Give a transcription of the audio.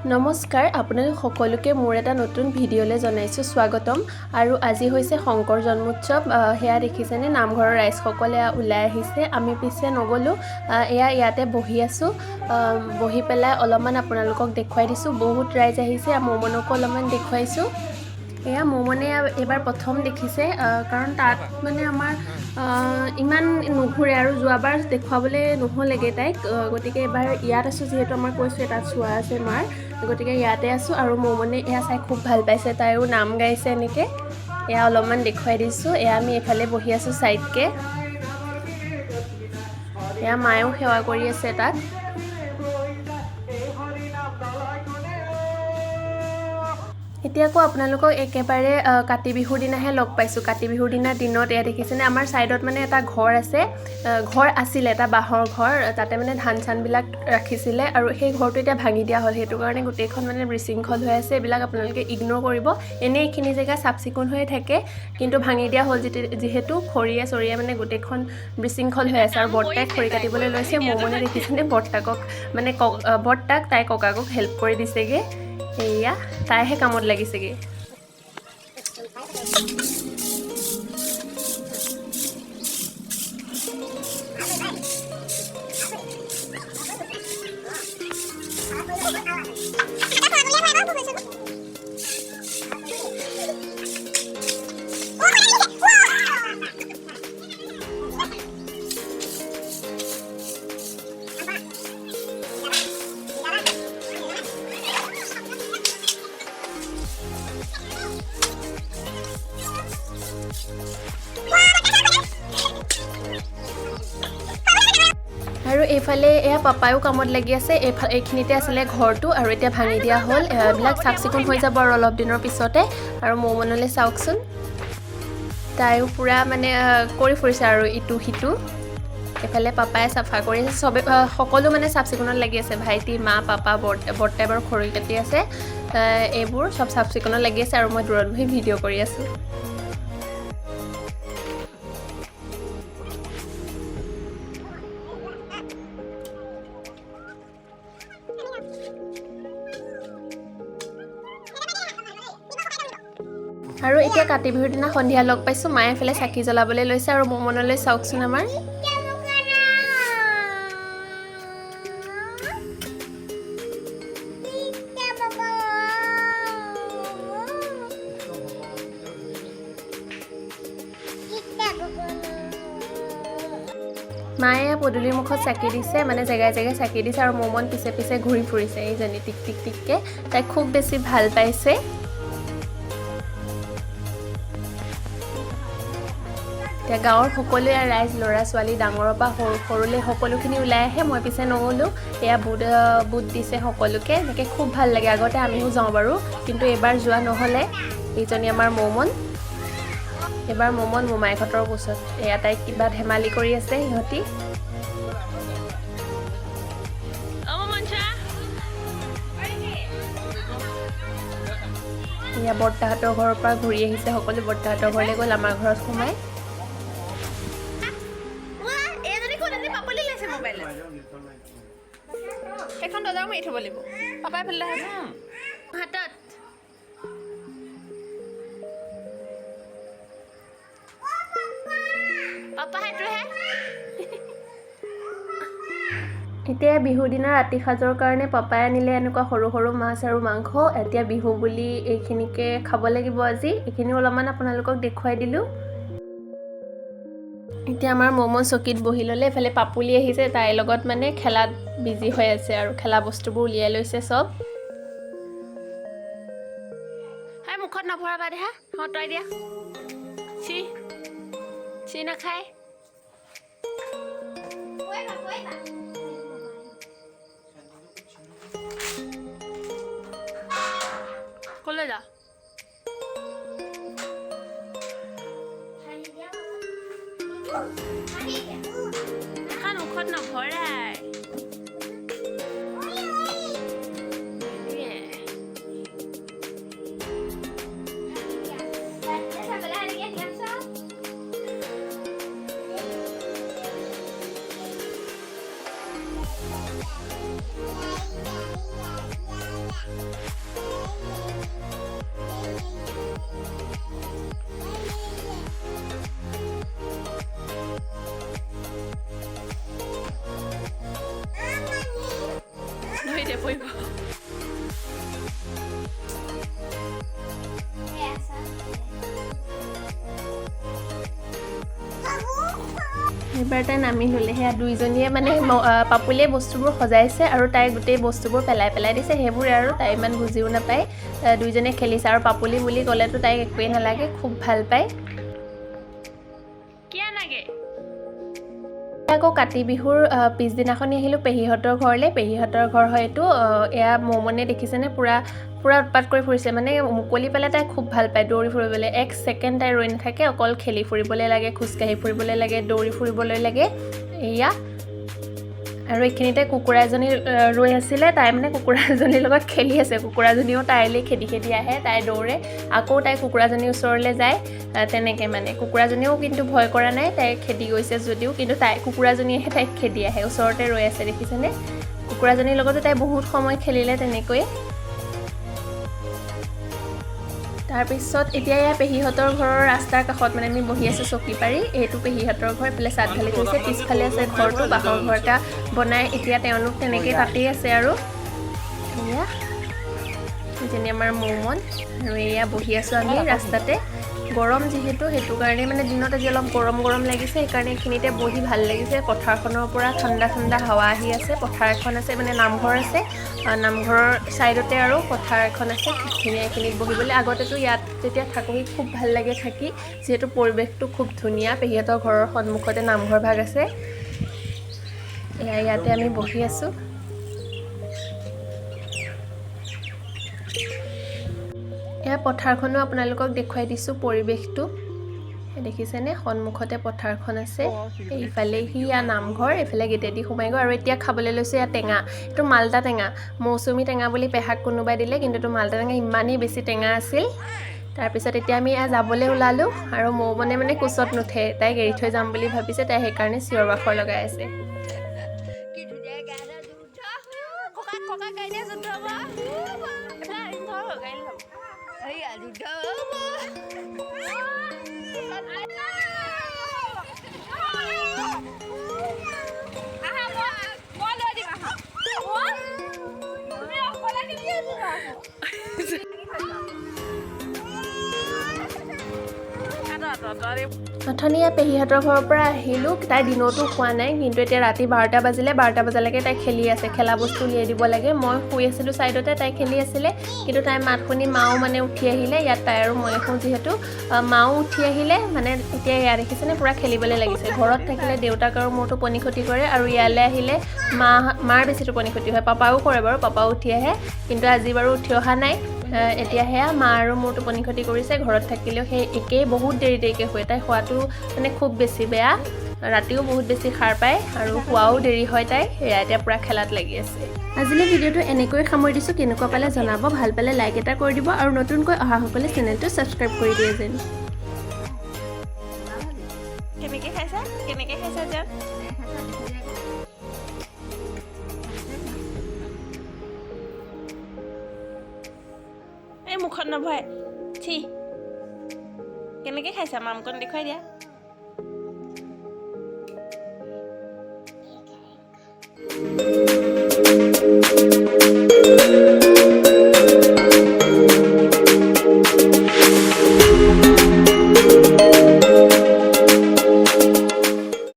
নমস্কাৰ আপোনালোক সকলোকে মোৰ এটা নতুন ভিডিঅ'লৈ জনাইছোঁ স্বাগতম আৰু আজি হৈছে শংকৰ জন্মোৎসৱ হেয়া দেখিছেনে নামঘৰৰ ৰাইজসকলে ওলাই আহিছে আমি পিছে নগলো ইয়াতে বহি আছো বহি পেলাই অলপমান আপোনালোকক দেখুৱাই দিছোঁ বহুত ৰাইজ আহিছে মমনকো অলপমান দেখুৱাইছো এয়া মমনে এবাৰ প্ৰথম দেখিছে কাৰণ তাত মানে আমাৰ ইমান নুঘুৰে আৰু যোৱাবাৰ দেখুৱাবলৈ নহ'লেগে তাইক গতিকে এবাৰ ইয়াত আছোঁ যিহেতু আমাৰ কৈছোঁ তাত চোৱা আছে মাৰ গতিকে ইয়াতে আছোঁ আৰু মমনে এয়া চাই খুব ভাল পাইছে তাইও নাম গাইছে এনেকৈ এয়া অলপমান দেখুৱাই দিছোঁ এয়া আমি এফালে বহি আছোঁ চাইডকৈ এয়া মায়েও সেৱা কৰি আছে তাত এতিয়া আকৌ আপোনালোকক একেবাৰে কাতি বিহুৰ দিনাহে লগ পাইছোঁ কাতি বিহুৰ দিনত এয়া দেখিছেনে আমাৰ ছাইডত মানে এটা ঘৰ আছে ঘৰ আছিলে এটা বাঁহৰ ঘৰ তাতে মানে ধান চানবিলাক ৰাখিছিলে আৰু সেই ঘৰটো এতিয়া ভাঙি দিয়া হ'ল সেইটো কাৰণে গোটেইখন মানে বিশৃংখল হৈ আছে এইবিলাক আপোনালোকে ইগন'ৰ কৰিব এনেই এইখিনি জেগা চাফ চিকুণ হৈ থাকে কিন্তু ভাঙি দিয়া হ'ল যিহেতু খৰিয়ে চৰিয়ে মানে গোটেইখন বিশৃংখল হৈ আছে আৰু বৰ্তাই খৰি কাটিবলৈ লৈছে মমনে দেখিছেনে বৰ্তাকক মানে বৰ্তাক তাই ককাকক হেল্প কৰি দিছেগৈ এয়া তাইহে কামত লাগিছেগে আৰু এইফালে এয়া পাপায়ো কামত লাগি আছে এইখিনিতে আছিলে ঘৰটো আৰু এতিয়া ভাঙি দিয়া হ'ল এইবিলাক চাফ চিকুণ হৈ যাব আৰু অলপ দিনৰ পিছতে আৰু মমনলৈ চাওকচোন তাইও পূৰা মানে কৰি ফুৰিছে আৰু ইটো সিটো এইফালে পাপাই চাফা কৰি আছে চবে সকলো মানে চাফ চিকুণত লাগি আছে ভাইটি মা পাপা বৰ্তাই বাৰু খৰি কাটি আছে এইবোৰ চব চাফ চিকুণত লাগি আছে আৰু মই দূৰত বহি ভিডিঅ' কৰি আছোঁ আৰু এতিয়া কাতি বিহুৰ দিনা সন্ধিয়া লগ পাইছোঁ মায়ে এফালে চাকি জ্বলাবলৈ লৈছে আৰু মমনলৈ চাওকচোন আমাৰ মায়ে পদূলিৰ মুখত চাকি দিছে মানে জেগাই জেগাই চাকি দিছে আৰু মমন পিছে পিছে ঘূৰি ফুৰিছে এইজনী টিক টিক টিককৈ তাই খুব বেছি ভাল পাইছে এতিয়া গাঁৱৰ সকলোৱে ৰাইজ ল'ৰা ছোৱালী ডাঙৰৰ পৰা সৰুলৈ সকলোখিনি ওলাই আহে মই পিছে নগ'লোঁ এয়া বুট দিছে সকলোকে এনেকৈ খুব ভাল লাগে আগতে আমিও যাওঁ বাৰু কিন্তু এইবাৰ যোৱা নহ'লে এইজনী আমাৰ মমন এবাৰ মমন মোমাইকহঁতৰ ওচৰত এয়া তাইক কিবা ধেমালি কৰি আছে সিহঁতি এয়া বৰ্তাহঁতৰ ঘৰৰ পৰা ঘূৰি আহিছে সকলো বৰ্তাহঁতৰ ঘৰলৈ গ'ল আমাৰ ঘৰত সোমাই এখন দৰ্জা মাৰি থ'ব লাগিব পাপাই ফালে হাতত পাপা সেইটোহে এতিয়া বিহুৰ দিনা ৰাতি সাজৰ কাৰণে পাপাই আনিলে এনেকুৱা সৰু সৰু মাছ আৰু মাংস এতিয়া বিহু বুলি এইখিনিকে খাব লাগিব আজি এইখিনি অলপমান আপোনালোকক দেখুৱাই দিলোঁ এতিয়া আমাৰ মমো চকীত বহি ল'লে এফালে পাপুলি আহিছে তাইৰ লগত মানে খেলাত বিজি হৈ আছে আৰু খেলা বস্তুবোৰ উলিয়াই লৈছে চব হাই মুখত নভৰাবা দে হা আঁতৰাই দিয়া চি নাখায় ক'লৈ যা এখন মুখত নভৰাই এইবাৰ তাই নামি ল'লে সেয়া দুইজনীয়ে মানে পাপুলিয়ে বস্তুবোৰ সজাইছে আৰু তাই গোটেই বস্তুবোৰ পেলাই পেলাই দিছে সেইবোৰে আৰু তাই ইমান বুজিও নাপায় দুইজনীয়ে খেলিছে আৰু পাপুলি বুলি ক'লেতো তাইক একোৱেই নালাগে খুব ভাল পায় আকৌ কাতি বিহুৰ পিছদিনাখনি আহিলোঁ পেহীহঁতৰ ঘৰলৈ পেহীহঁতৰ ঘৰ হয় এইটো এয়া মমনে দেখিছেনে পুৰা উৎপাত কৰি ফুৰিছে মানে মুকলি পালে তাই খুব ভাল পায় দৌৰি ফুৰিবলৈ এক ছেকেণ্ড তাই ৰৈ নাথাকে অকল খেলি ফুৰিবলৈ লাগে খোজকাঢ়ি ফুৰিবলৈ লাগে দৌৰি ফুৰিবলৈ লাগে এয়া আৰু এইখিনিতে কুকুৰা এজনী ৰৈ আছিলে তাই মানে কুকুৰা এজনীৰ লগত খেলি আছে কুকুৰাজনীও তাইলৈ খেদি খেদি আহে তাই দৌৰে আকৌ তাই কুকুৰাজনীৰ ওচৰলৈ যায় তেনেকৈ মানে কুকুৰাজনীও কিন্তু ভয় কৰা নাই তাই খেদি গৈছে যদিও কিন্তু তাই কুকুৰাজনীয়েহে তাইক খেদি আহে ওচৰতে ৰৈ আছে দেখিছেনে কুকুৰাজনীৰ লগতো তাই বহুত সময় খেলিলে তেনেকৈ তাৰপিছত এতিয়া এয়া পেহীহঁতৰ ঘৰৰ ৰাস্তাৰ কাষত মানে আমি বহি আছোঁ চকী পাৰি এইটো পেহীহঁতৰ ঘৰ এইফালে চাট ঢালি থৈছে পিছফালে আছে ঘৰটো বাঁহৰ ঘৰ এটা বনাই এতিয়া তেওঁলোক তেনেকৈ তাতেই আছে আৰু এয়া যেনে আমাৰ মৌমন আৰু এয়া বহি আছোঁ আমি ৰাস্তাতে গৰম যিহেতু সেইটো কাৰণে মানে দিনত আজি অলপ গৰম লাগিছে সেইকাৰণে এইখিনিতে বহি ভাল লাগিছে পথাৰখনৰ পৰা ঠাণ্ডা ঠাণ্ডা হাৱা আহি আছে পথাৰ এখন আছে মানে নামঘৰ আছে নামঘৰৰ ছাইডতে আৰু পথাৰ এখন আছে এইখিনিত বহিবলৈ আগতেতো ইয়াত যেতিয়া থাকোঁহি খুব ভাল লাগে থাকি যিহেতু পৰিৱেশটো খুব ধুনীয়া পেহীহঁতৰ ঘৰৰ সন্মুখতে নামঘৰ ভাগ আছে ইয়াতে আমি বহি আছোঁ এয়া পথাৰখনো আপোনালোকক দেখুৱাই দিছোঁ পৰিৱেশটো দেখিছেনে সন্মুখতে পথাৰখন আছে এইফালে সিয়া নামঘৰ এইফালে গেটেদি সোমাই গৈ আৰু এতিয়া খাবলৈ লৈছোঁ এয়া টেঙা এইটো মাল্টা টেঙা মৌচুমী টেঙা বুলি পেহাক কোনোবাই দিলে কিন্তু এইটো মাল্টা টেঙা ইমানেই বেছি টেঙা আছিল তাৰপিছত এতিয়া আমি যাবলৈ ওলালোঁ আৰু মৌমনে মানে কোচত নুঠে তাইক এৰি থৈ যাম বুলি ভাবিছে তাই সেইকাৰণে চিঞৰ বাখৰ লগাই আছে অথনি পেহীহঁতৰ ঘৰৰ পৰা আহিলোঁ তাই দিনতো খোৱা নাই কিন্তু এতিয়া ৰাতি 12টা বাজিলে 12টা বজালৈকে তাই খেলি আছে খেলা বস্তু উলিয়াই দিব লাগে মই শুই আছিলোঁ ছাইডতে তাই খেলি আছিলে কিন্তু তাই মাত শুনি মাও মানে উঠি আহিলে ইয়াত তাই আৰু মই শুওঁ যিহেতু মাও উঠি আহিলে মানে এতিয়া এয়া দেখিছেনে পূৰা খেলিবলৈ লাগিছে ঘৰত থাকিলে দেউতাক আৰু মোৰ টোপনি ক্ষতি কৰে আৰু ইয়ালৈ আহিলে মাৰ বেছি টোপনি ক্ষতি হয় পাপাও কৰে বাৰু পাপাও উঠি আহে কিন্তু আজি বাৰু উঠি অহা নাই এতিয়া সেয়া মা আৰু মোৰ টোপনি ক্ষতি কৰিছে ঘৰত থাকিলেও সেই একেই বহুত দেৰিকৈ শুৱে তাই খোৱাটো মানে খুব বেছি বেয়া ৰাতিও বহুত বেছি সাৰ পায় আৰু শুৱাও দেৰি হয় তাই সেয়া এতিয়া পূৰা খেলাত লাগি আছে আজিলৈ ভিডিঅ'টো এনেকৈ সামৰি দিছোঁ কেনেকুৱা পালে জনাব ভাল পালে লাইক এটা কৰি দিব আৰু নতুনকৈ অহাসকলে চেনেলটো ছাবস্ক্ৰাইব কৰি দিয়ে যেন কেনেকৈ খাইছা যেন এই মুখত নভয় ঠিক কেনেকৈ খাইছা মামকণ দেখুৱাই দিয়া